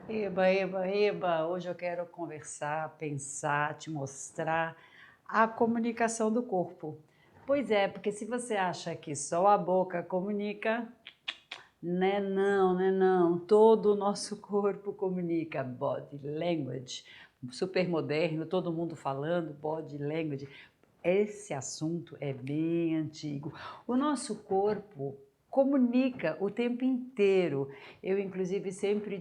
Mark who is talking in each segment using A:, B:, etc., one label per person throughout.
A: Eba, eba, eba! Hoje eu quero conversar, pensar, te mostrar a comunicação do corpo. Pois é, porque se você acha que só a boca comunica, né não, todo o nosso corpo comunica, body language, super moderno, todo mundo falando body language. Esse assunto é bem antigo. O nosso corpo comunica o tempo inteiro. Eu, inclusive, sempre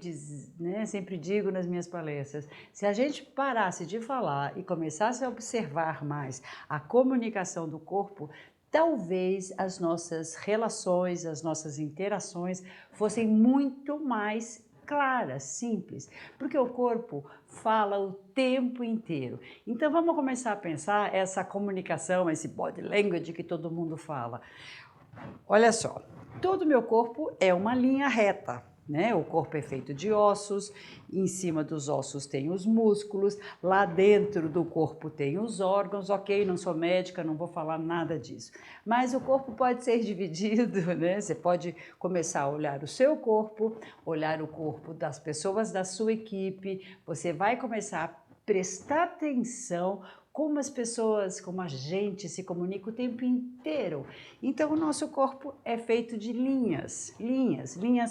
A: digo nas minhas palestras, se a gente parasse de falar e começasse a observar mais a comunicação do corpo, talvez as nossas relações, as nossas interações fossem muito mais claras, simples, porque o corpo fala o tempo inteiro. Então vamos começar a pensar essa comunicação, esse body language que todo mundo fala. Olha só, todo o meu corpo é uma linha reta, né? O corpo é feito de ossos, em cima dos ossos tem os músculos, lá dentro do corpo tem os órgãos, ok, não sou médica, não vou falar nada disso. Mas o corpo pode ser dividido, né? Você pode começar a olhar o seu corpo, olhar o corpo das pessoas da sua equipe, você vai começar a prestar atenção como as pessoas, como a gente se comunica o tempo inteiro. Então, o nosso corpo é feito de linhas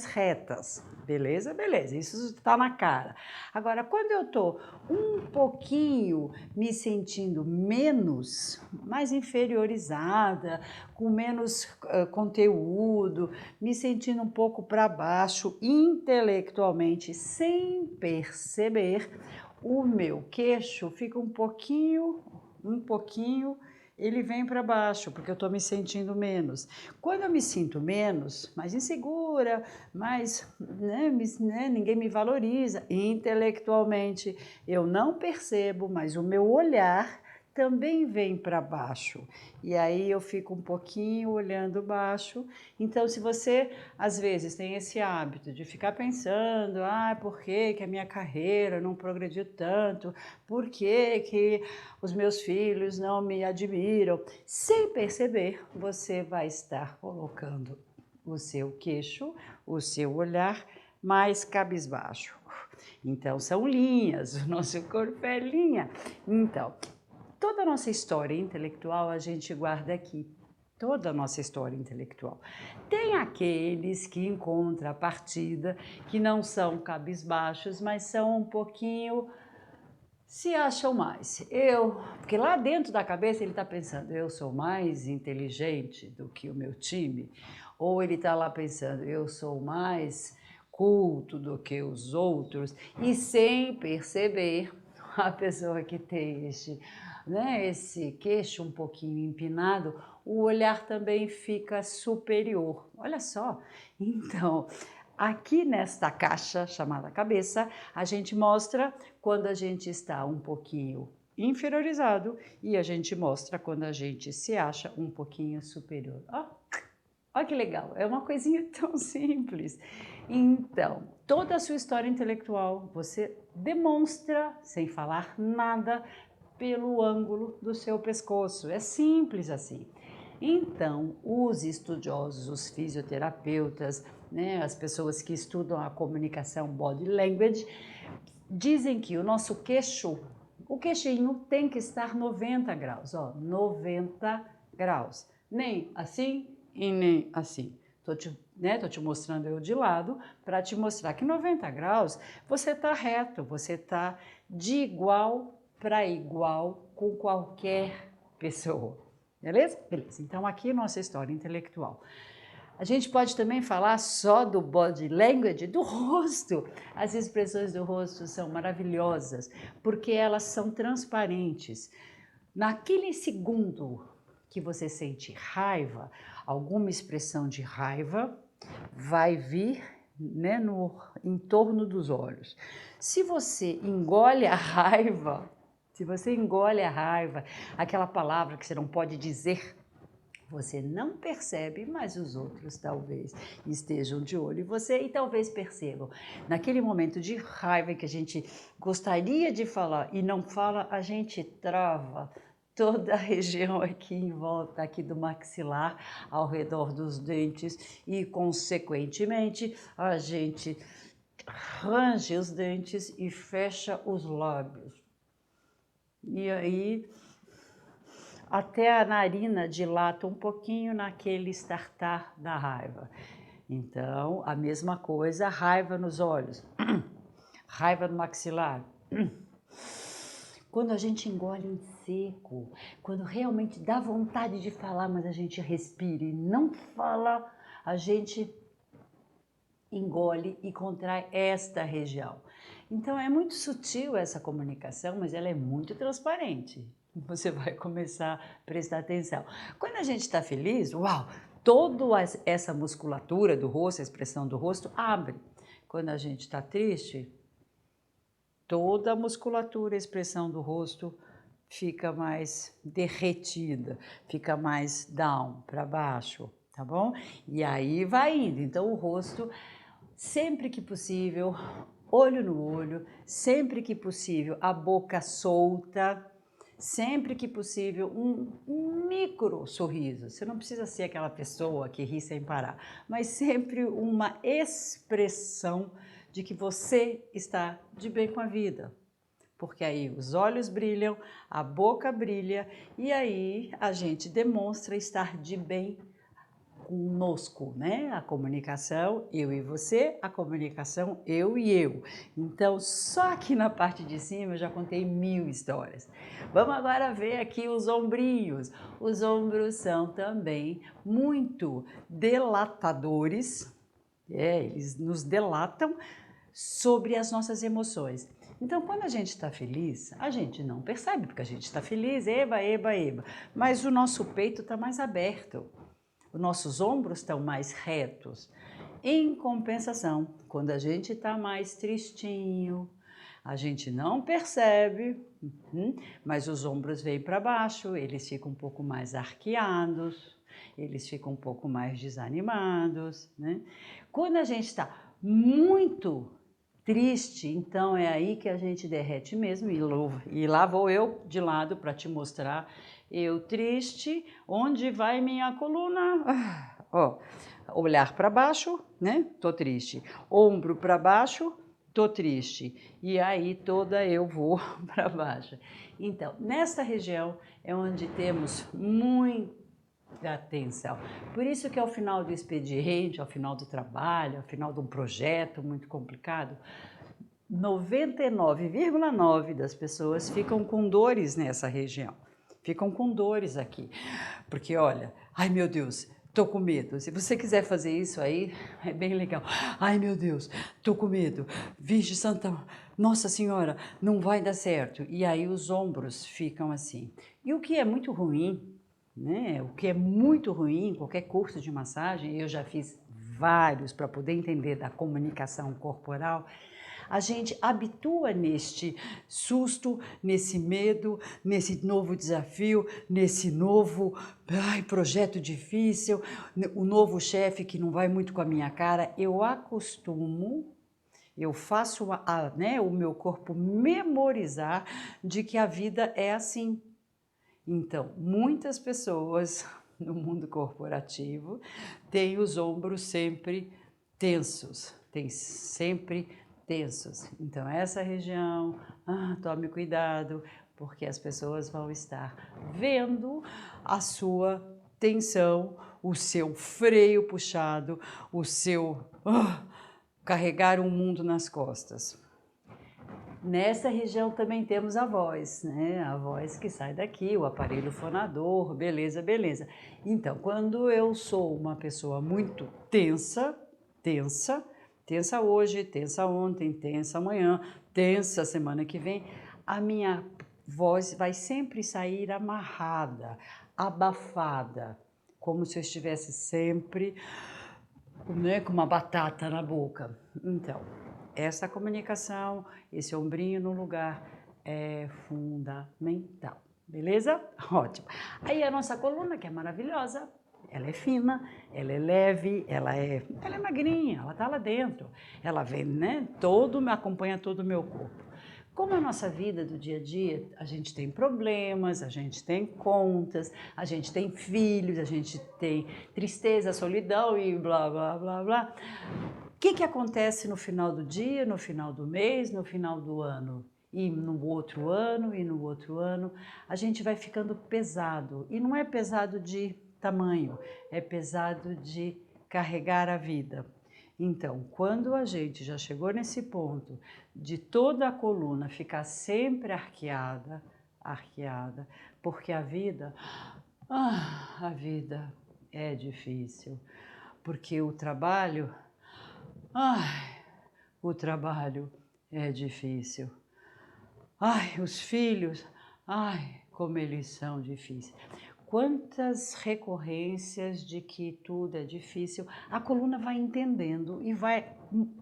A: retas. Beleza? Beleza, isso está na cara. Agora, quando eu estou um pouquinho me sentindo mais inferiorizada, com menos conteúdo, me sentindo um pouco para baixo intelectualmente, sem perceber, o meu queixo fica um pouquinho, ele vem para baixo, porque eu estou me sentindo menos. Quando eu me sinto menos, mais insegura, ninguém me valoriza intelectualmente, eu não percebo, mas o meu olhar também vem para baixo. E aí eu fico um pouquinho olhando baixo. Então, se você às vezes tem esse hábito de ficar pensando, por que a minha carreira não progrediu tanto? Por que os meus filhos não me admiram? Sem perceber, você vai estar colocando o seu queixo, o seu olhar mais cabisbaixo. Então, são linhas, o nosso corpo é linha. Então, toda a nossa história intelectual a gente guarda aqui. Toda a nossa história intelectual. Tem aqueles que encontram a partida, que não são cabisbaixos, mas são um pouquinho, se acham mais. Porque lá dentro da cabeça ele está pensando, eu sou mais inteligente do que o meu time, ou ele está lá pensando, eu sou mais culto do que os outros, e sem perceber, a pessoa que tem esse queixo um pouquinho empinado, o olhar também fica superior. Olha só, então, aqui nesta caixa chamada cabeça, a gente mostra quando a gente está um pouquinho inferiorizado e a gente mostra quando a gente se acha um pouquinho superior. Olha que legal, é uma coisinha tão simples. Então, toda a sua história intelectual você demonstra, sem falar nada, pelo ângulo do seu pescoço. É simples assim. Então, os estudiosos, os fisioterapeutas, né, as pessoas que estudam a comunicação body language, dizem que o nosso queixo, o queixinho tem que estar 90 graus, 90 graus. Nem assim e nem assim. Tô te mostrando eu de lado para te mostrar que 90 graus você está reto, você está de igual para igual com qualquer pessoa. Beleza? Beleza. Então aqui nossa história intelectual. A gente pode também falar só do body language, do rosto. As expressões do rosto são maravilhosas, porque elas são transparentes. Naquele segundo que você sente raiva, alguma expressão de raiva vai vir, né, em torno dos olhos. Se você engole a raiva, aquela palavra que você não pode dizer, você não percebe, mas os outros talvez estejam de olho em você e talvez percebam. Naquele momento de raiva que a gente gostaria de falar e não fala, a gente trava toda a região aqui em volta, aqui do maxilar, ao redor dos dentes e, consequentemente, a gente range os dentes e fecha os lábios. E aí, até a narina dilata um pouquinho naquele estartar da raiva. Então, a mesma coisa, raiva nos olhos, raiva no maxilar. Quando a gente engole em seco, quando realmente dá vontade de falar, mas a gente respira e não fala, a gente engole e contrai esta região. Então é muito sutil essa comunicação, mas ela é muito transparente. Você vai começar a prestar atenção. Quando a gente está feliz, uau, toda essa musculatura do rosto, a expressão do rosto abre. Quando a gente está triste, toda a musculatura, a expressão do rosto fica mais derretida, fica mais down, para baixo, tá bom? E aí vai indo. Então o rosto, sempre que possível, olho no olho, sempre que possível, a boca solta, sempre que possível, um micro sorriso. Você não precisa ser aquela pessoa que ri sem parar, mas sempre uma expressão de que você está de bem com a vida. Porque aí os olhos brilham, a boca brilha e aí a gente demonstra estar de bem conosco, né? A comunicação, eu e você, a comunicação, eu e eu. Então, só aqui na parte de cima eu já contei 1000 histórias. Vamos agora ver aqui os ombrinhos. Os ombros são também muito delatadores, eles nos delatam sobre as nossas emoções. Então, quando a gente está feliz, a gente não percebe, porque a gente está feliz, eba, eba, eba. Mas o nosso peito está mais aberto. Os nossos ombros estão mais retos. Em compensação, quando a gente está mais tristinho, a gente não percebe, mas os ombros vêm para baixo, eles ficam um pouco mais arqueados, eles ficam um pouco mais desanimados, né? Quando a gente está muito triste, então é aí que a gente derrete mesmo, e lá vou eu de lado para te mostrar. Eu triste, onde vai minha coluna? Ó, olhar para baixo, né? Tô triste. Ombro para baixo, tô triste. E aí toda eu vou para baixo. Então, nesta região é onde temos muita atenção. Por isso que ao final do expediente, ao final do trabalho, ao final de um projeto muito complicado, 99,9% das pessoas ficam com dores nessa região. Ficam com dores aqui, porque olha, ai meu Deus, tô com medo. Se você quiser fazer isso aí, é bem legal. Ai meu Deus, tô com medo. Virgem Santa, Nossa Senhora, não vai dar certo. E aí os ombros ficam assim. E o que é muito ruim, né? O que é muito ruim, qualquer curso de massagem, eu já fiz vários para poder entender da comunicação corporal. A gente habitua neste susto, nesse medo, nesse novo desafio, nesse novo projeto difícil, o novo chefe que não vai muito com a minha cara. Eu acostumo, eu faço o meu corpo memorizar de que a vida é assim. Então, muitas pessoas no mundo corporativo têm os ombros sempre tensos, têm sempre tensos. Então, essa região, tome cuidado, porque as pessoas vão estar vendo a sua tensão, o seu freio puxado, o seu carregar o mundo nas costas. Nessa região também temos a voz, né? A voz que sai daqui, o aparelho fonador, beleza, beleza. Então, quando eu sou uma pessoa muito tensa hoje, tensa ontem, tensa amanhã, tensa semana que vem, a minha voz vai sempre sair amarrada, abafada, como se eu estivesse sempre, né, com uma batata na boca. Então, essa comunicação, esse ombrinho no lugar é fundamental, beleza? Ótimo. Aí a nossa coluna, que é maravilhosa, ela é fina, ela é leve, ela é magrinha, ela tá lá dentro. Ela vem, né, acompanha todo o meu corpo. Como a nossa vida do dia a dia, a gente tem problemas, a gente tem contas, a gente tem filhos, a gente tem tristeza, solidão e blá, blá, blá, blá. que acontece no final do dia, no final do mês, no final do ano? E no outro ano, e no outro ano, a gente vai ficando pesado. E não é pesado de tamanho, é pesado de carregar a vida. Então, quando a gente já chegou nesse ponto de toda a coluna ficar sempre arqueada, porque a vida é difícil, porque ai, o trabalho é difícil. Ai, os filhos, ai, como eles são difíceis. Quantas recorrências de que tudo é difícil, a coluna vai entendendo e vai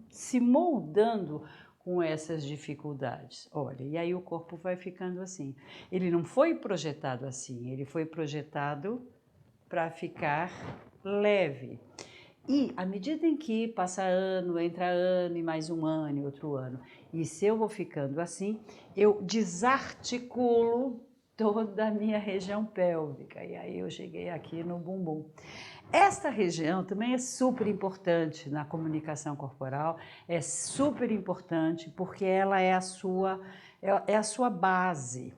A: se moldando com essas dificuldades. Olha, e aí o corpo vai ficando assim. Ele não foi projetado assim, ele foi projetado para ficar leve. E à medida em que passa ano, entra ano, e mais um ano, e outro ano, e se eu vou ficando assim, eu desarticulo toda a minha região pélvica. E aí eu cheguei aqui no bumbum. Esta região também é super importante na comunicação corporal, é super importante porque ela é a sua base.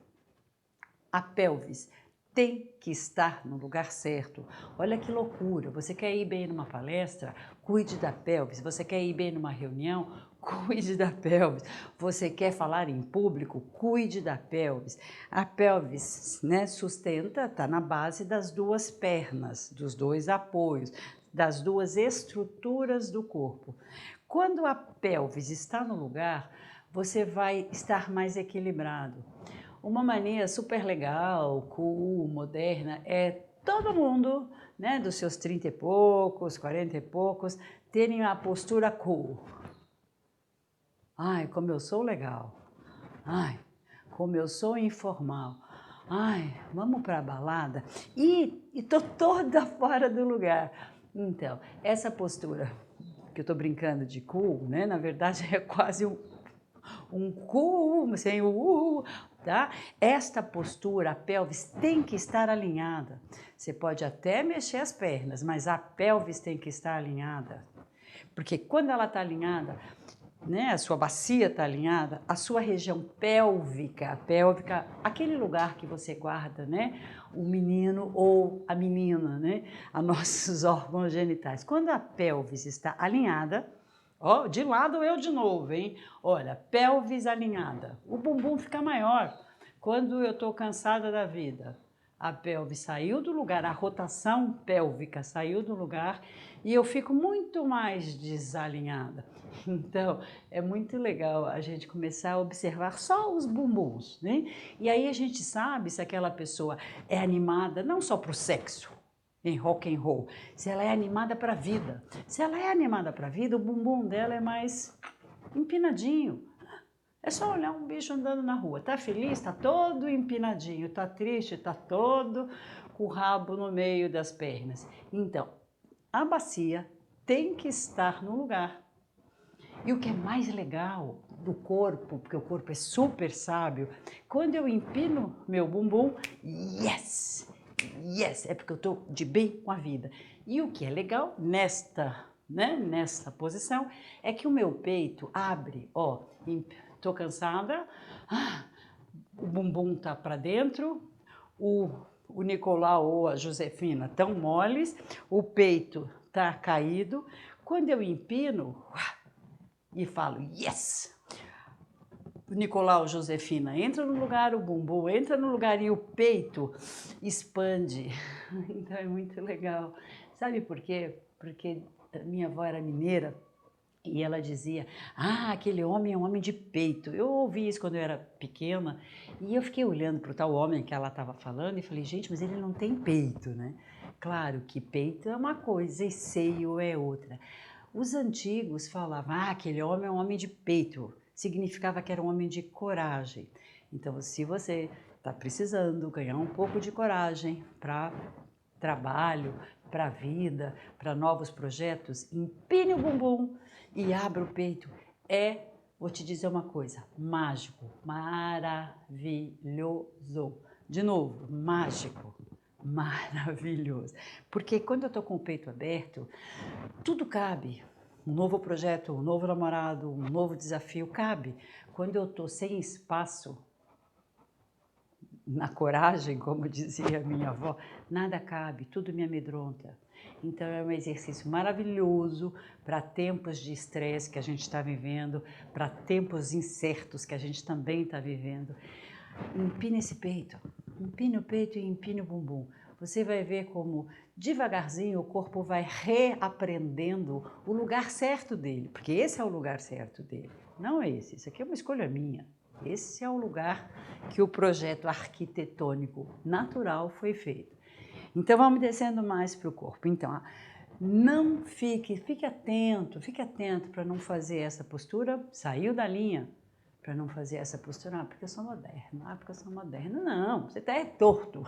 A: A pelvis tem que estar no lugar certo. Olha que loucura, você quer ir bem numa palestra? Cuide da pelvis. Você quer ir bem numa reunião? Cuide da pelvis. Você quer falar em público? Cuide da pelvis. A pelvis, né, sustenta, está na base das duas pernas, dos dois apoios, das duas estruturas do corpo. Quando a pelvis está no lugar, você vai estar mais equilibrado. Uma mania super legal, cool, moderna, é todo mundo, né, dos seus 30 e poucos, 40 e poucos, terem a postura cool. Ai, como eu sou legal. Ai, como eu sou informal. Ai, vamos para a balada. E tô toda fora do lugar. Então, essa postura que eu tô brincando de cool, né, na verdade é quase um cool, sem o tá? Esta postura, a pelvis tem que estar alinhada. Você pode até mexer as pernas, mas a pelvis tem que estar alinhada. Porque quando ela está alinhada, né, a sua bacia está alinhada, a sua região pélvica, aquele lugar que você guarda, né, o menino ou a menina, né, a nossos órgãos genitais. Quando a pelvis está alinhada, ó, de lado eu de novo, hein? Olha, pelvis alinhada, o bumbum fica maior. Quando eu estou cansada da vida, a pelvis saiu do lugar, a rotação pélvica saiu do lugar e eu fico muito mais desalinhada. Então, é muito legal a gente começar a observar só os bumbuns, né? E aí a gente sabe se aquela pessoa é animada não só para o sexo, em rock and roll, se ela é animada para a vida. Se ela é animada para a vida, o bumbum dela é mais empinadinho. É só olhar um bicho andando na rua. Tá feliz? Tá todo empinadinho. Tá triste? Tá todo com o rabo no meio das pernas. Então, a bacia tem que estar no lugar. E o que é mais legal do corpo, porque o corpo é super sábio, quando eu empino meu bumbum, yes! Yes! É porque eu estou de bem com a vida. E o que é legal nesta posição é que o meu peito abre, ó, estou cansada, o bumbum tá para dentro, o Nicolau ou a Josefina estão moles, o peito tá caído. Quando eu empino e falo yes, o Nicolau, Josefina entra no lugar, o bumbum entra no lugar e o peito expande. Então é muito legal. Sabe por quê? Porque minha avó era mineira e ela dizia, aquele homem é um homem de peito. Eu ouvi isso quando eu era pequena e eu fiquei olhando para o tal homem que ela estava falando e falei, gente, mas ele não tem peito, né? Claro que peito é uma coisa e seio é outra. Os antigos falavam, aquele homem é um homem de peito. Significava que era um homem de coragem. Então, se você está precisando ganhar um pouco de coragem para trabalho, para a vida, para novos projetos, empine o bumbum e abra o peito. Vou te dizer uma coisa, mágico, maravilhoso. De novo, mágico, maravilhoso. Porque quando eu estou com o peito aberto, tudo cabe. um novo projeto, um novo namorado, um novo desafio, cabe. Quando eu estou sem espaço, na coragem, como dizia minha avó, nada cabe, tudo me amedronta. Então é um exercício maravilhoso para tempos de estresse que a gente está vivendo, para tempos incertos que a gente também está vivendo. Empine esse peito, empine o peito e empine o bumbum. Você vai ver como devagarzinho o corpo vai reaprendendo o lugar certo dele, porque esse é o lugar certo dele, não é esse. Isso aqui é uma escolha minha. Esse é o lugar que o projeto arquitetônico natural foi feito. Então vamos descendo mais para o corpo. Então, não fique atento para não fazer essa postura, saiu da linha, para não fazer essa postura, porque eu sou moderna, porque eu sou moderna. Não, você está torto.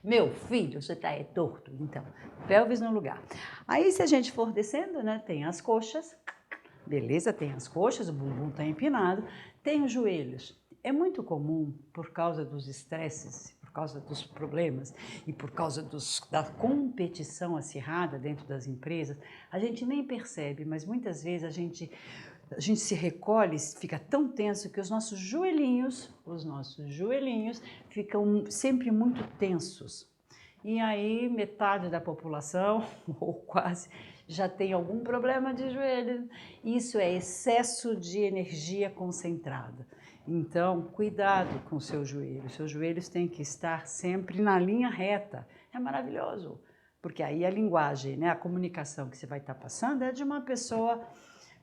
A: Meu filho, você está torto. Então, pelvis no lugar. Aí se a gente for descendo, né, tem as coxas, beleza, tem as coxas, o bumbum está empinado, tem os joelhos. É muito comum, por causa dos estresses, por causa dos problemas e por causa da competição acirrada dentro das empresas, a gente nem percebe, mas muitas vezes a gente se recolhe, fica tão tenso que os nossos joelhinhos ficam sempre muito tensos. E aí metade da população, ou quase, já tem algum problema de joelho. Isso é excesso de energia concentrada. Então, cuidado com os seus joelhos têm que estar sempre na linha reta. É maravilhoso, porque aí a linguagem, né, a comunicação que você vai estar passando é de uma pessoa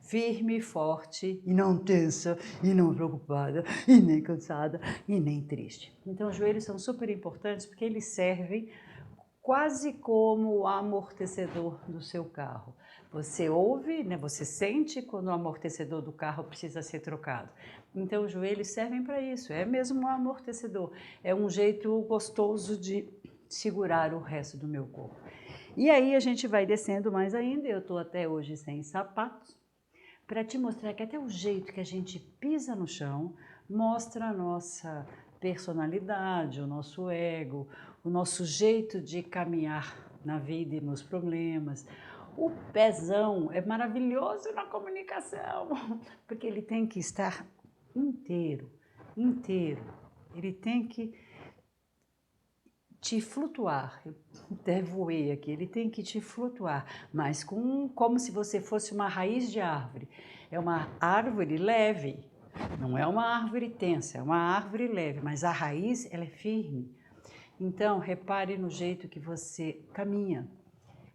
A: firme, forte, e não tensa, e não preocupada, e nem cansada, e nem triste. Então, os joelhos são super importantes porque eles servem quase como o amortecedor do seu carro. Você ouve, né, você sente quando o amortecedor do carro precisa ser trocado. Então, os joelhos servem para isso, é mesmo um amortecedor. É um jeito gostoso de segurar o resto do meu corpo. E aí a gente vai descendo mais ainda, eu estou até hoje sem sapatos, para te mostrar que até o jeito que a gente pisa no chão mostra a nossa personalidade, o nosso ego, o nosso jeito de caminhar na vida e nos problemas. O pezão é maravilhoso na comunicação, porque ele tem que estar inteiro. Ele tem que te flutuar, eu até voei aqui, ele tem que te flutuar, mas como se você fosse uma raiz de árvore. É uma árvore leve, não é uma árvore tensa, é uma árvore leve, mas a raiz ela é firme. Então, repare no jeito que você caminha,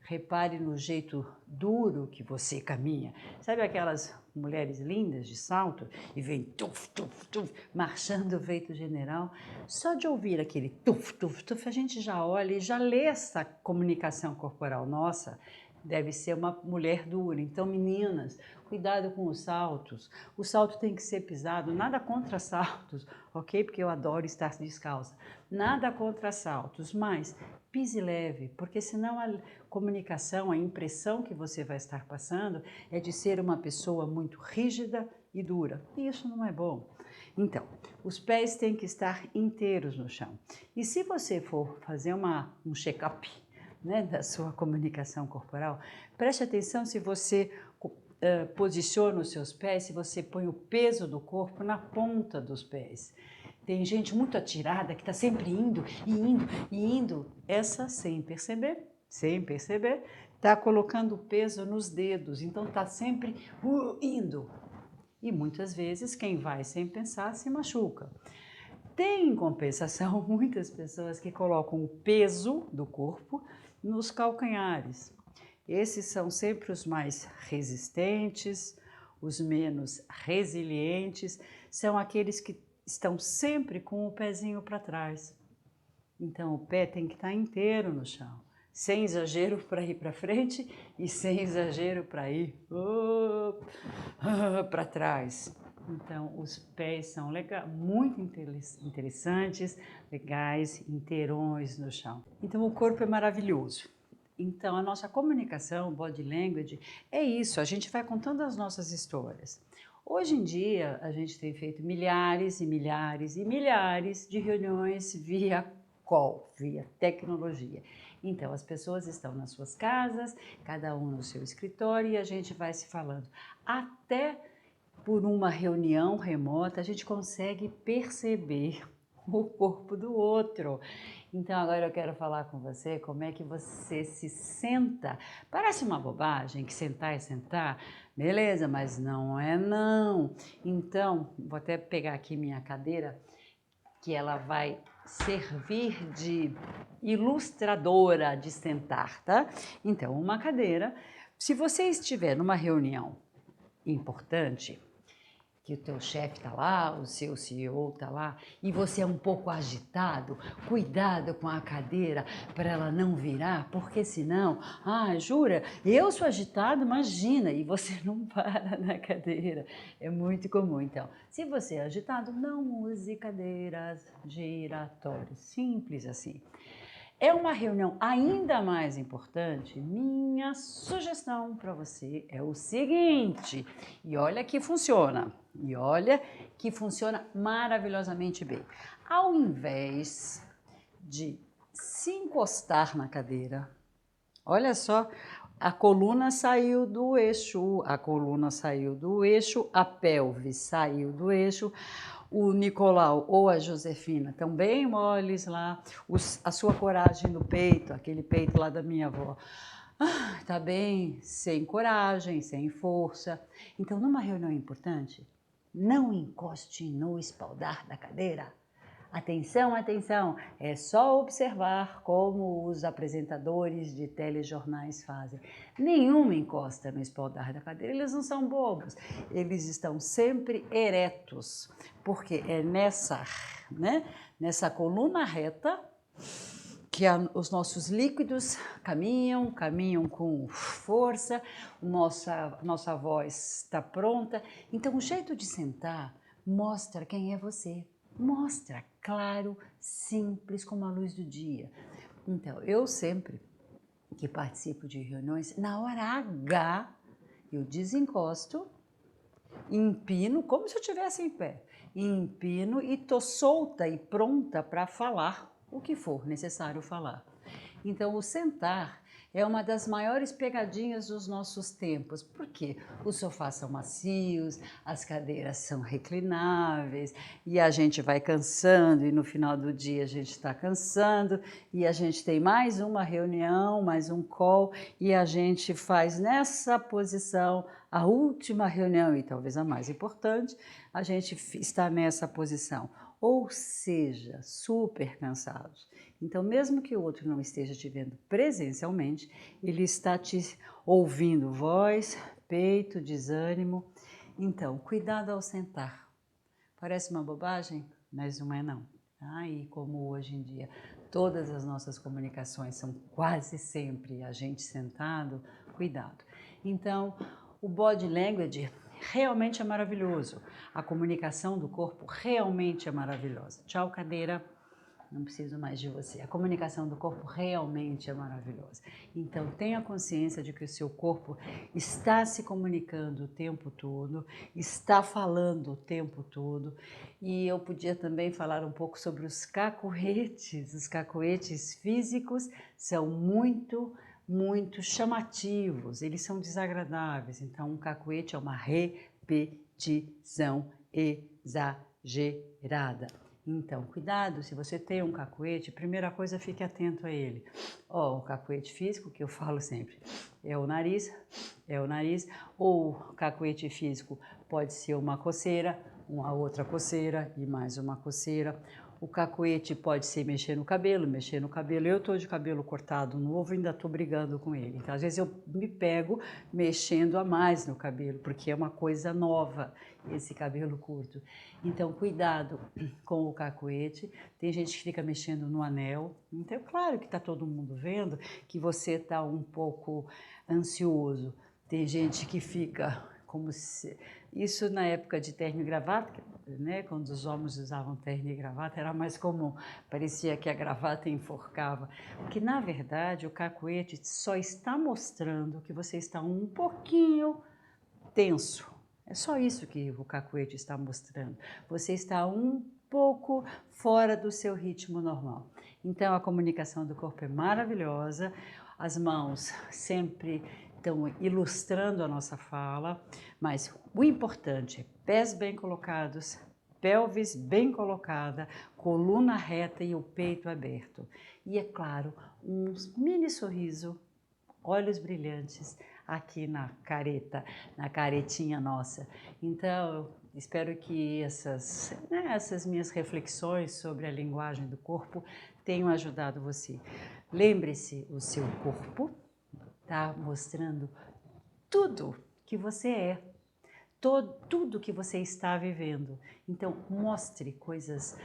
A: repare no jeito duro que você caminha. Sabe aquelas mulheres lindas de salto e vem tuf, tuf, tuf, marchando feito general? Só de ouvir aquele tuf, tuf, tuf, a gente já olha e já lê essa comunicação corporal. Nossa, deve ser uma mulher dura. Então, meninas, cuidado com os saltos. O salto tem que ser pisado, nada contra saltos, ok? Porque eu adoro estar descalça. Nada contra saltos, mas pise leve, porque senão a comunicação, a impressão que você vai estar passando é de ser uma pessoa muito rígida e dura. E isso não é bom. Então, os pés têm que estar inteiros no chão. E se você for fazer um check-up, né, da sua comunicação corporal, preste atenção se você posiciona os seus pés, se você põe o peso do corpo na ponta dos pés. Tem gente muito atirada que está sempre indo e indo e indo. Essa, sem perceber, está colocando o peso nos dedos. Então, está sempre indo. E muitas vezes, quem vai sem pensar se machuca. Tem, em compensação, muitas pessoas que colocam o peso do corpo nos calcanhares. Esses são sempre os mais resistentes, os menos resilientes, são aqueles que estão sempre com o pezinho para trás. Então, o pé tem que estar inteiro no chão, sem exagero para ir para frente e sem exagero para ir para trás. Então, os pés são muito interessantes, legais, inteirões no chão. Então, o corpo é maravilhoso. Então, a nossa comunicação, body language, é isso, a gente vai contando as nossas histórias. Hoje em dia, a gente tem feito milhares e milhares e milhares de reuniões via call, via tecnologia. Então, as pessoas estão nas suas casas, cada um no seu escritório e a gente vai se falando. Até por uma reunião remota, a gente consegue perceber o corpo do outro. Então, agora eu quero falar com você como é que você se senta. Parece uma bobagem que sentar é sentar, beleza, mas não é não. Então, vou até pegar aqui minha cadeira, que ela vai servir de ilustradora de sentar, tá? Então, uma cadeira, se você estiver numa reunião importante, que o teu chefe está lá, o seu CEO está lá, e você é um pouco agitado, cuidado com a cadeira para ela não virar, porque senão, jura, eu sou agitado, imagina, e você não para na cadeira, é muito comum. Então, se você é agitado, não use cadeiras giratórias, simples assim. É uma reunião ainda mais importante. Minha sugestão para você é o seguinte, e olha que funciona, maravilhosamente bem. Ao invés de se encostar na cadeira, olha só, a coluna saiu do eixo, a pelve saiu do eixo, o Nicolau ou a Josefina estão bem moles lá, a sua coragem no peito, aquele peito lá da minha avó, está bem sem coragem, sem força. Então, numa reunião importante, não encoste no espaldar da cadeira. Atenção, atenção, é só observar como os apresentadores de telejornais fazem. Nenhuma encosta no espaldar da cadeira, eles não são bobos, eles estão sempre eretos, porque é nessa coluna reta que os nossos líquidos caminham com força, nossa voz está pronta. Então, o jeito de sentar mostra quem é você. Mostra claro, simples, como a luz do dia. Então, eu sempre que participo de reuniões, na hora H, eu desencosto, empino, como se eu estivesse em pé, empino e estou solta e pronta para falar o que for necessário falar. Então, o sentar é uma das maiores pegadinhas dos nossos tempos, porque os sofás são macios, as cadeiras são reclináveis e a gente vai cansando e no final do dia a gente está cansando e a gente tem mais uma reunião, mais um call e a gente faz nessa posição a última reunião e talvez a mais importante, a gente está nessa posição, ou seja, super cansados. Então, mesmo que o outro não esteja te vendo presencialmente, ele está te ouvindo voz, peito, desânimo. Então, cuidado ao sentar. Parece uma bobagem, mas não é não. E como hoje em dia todas as nossas comunicações são quase sempre a gente sentado, cuidado. Então, o body language realmente é maravilhoso. A comunicação do corpo realmente é maravilhosa. Tchau, cadeira. Não preciso mais de você. A comunicação do corpo realmente é maravilhosa. Então, tenha consciência de que o seu corpo está se comunicando o tempo todo, está falando o tempo todo. E eu podia também falar um pouco sobre os cacoetes. Os cacoetes físicos são muito chamativos, eles são desagradáveis. Então, um cacoete é uma repetição exagerada. Então, cuidado, se você tem um cacoete, primeira coisa, fique atento a ele. O cacoete físico, que eu falo sempre, é o nariz, ou cacoete físico pode ser uma coceira, uma outra coceira e mais uma coceira. O cacoete pode ser mexer no cabelo. Eu estou de cabelo cortado novo e ainda estou brigando com ele. Então, às vezes eu me pego mexendo a mais no cabelo, porque é uma coisa nova esse cabelo curto. Então, cuidado com o cacoete. Tem gente que fica mexendo no anel. Então, é claro que está todo mundo vendo que você está um pouco ansioso. Tem gente que fica como se... Isso na época de terno e gravata, né? Quando os homens usavam terno e gravata, era mais comum. Parecia que a gravata enforcava. Porque, na verdade, o cacoete só está mostrando que você está um pouquinho tenso. É só isso que o cacoete está mostrando. Você está um pouco fora do seu ritmo normal. Então, a comunicação do corpo é maravilhosa, as mãos sempre estão ilustrando a nossa fala, mas o importante é pés bem colocados, pelvis bem colocada, coluna reta e o peito aberto. E, é claro, um mini sorriso, olhos brilhantes aqui na careta, na caretinha nossa. Então, espero que essas minhas reflexões sobre a linguagem do corpo tenham ajudado você. Lembre-se, o seu corpo está mostrando tudo que você é, tudo que você está vivendo. Então, mostre coisas.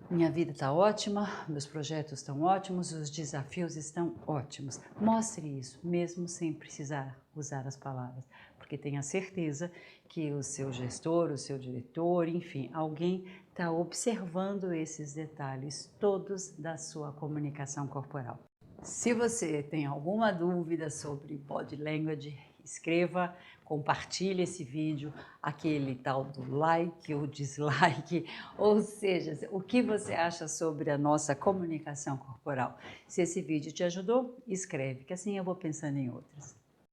A: Minha vida está ótima, meus projetos estão ótimos, os desafios estão ótimos. Mostre isso, mesmo sem precisar usar as palavras, porque tenha certeza que o seu gestor, o seu diretor, enfim, alguém está observando esses detalhes todos da sua comunicação corporal. Se você tem alguma dúvida sobre body language, escreva, compartilhe esse vídeo, aquele tal do like ou dislike, ou seja, o que você acha sobre a nossa comunicação corporal. Se esse vídeo te ajudou, escreve, que assim eu vou pensando em outras.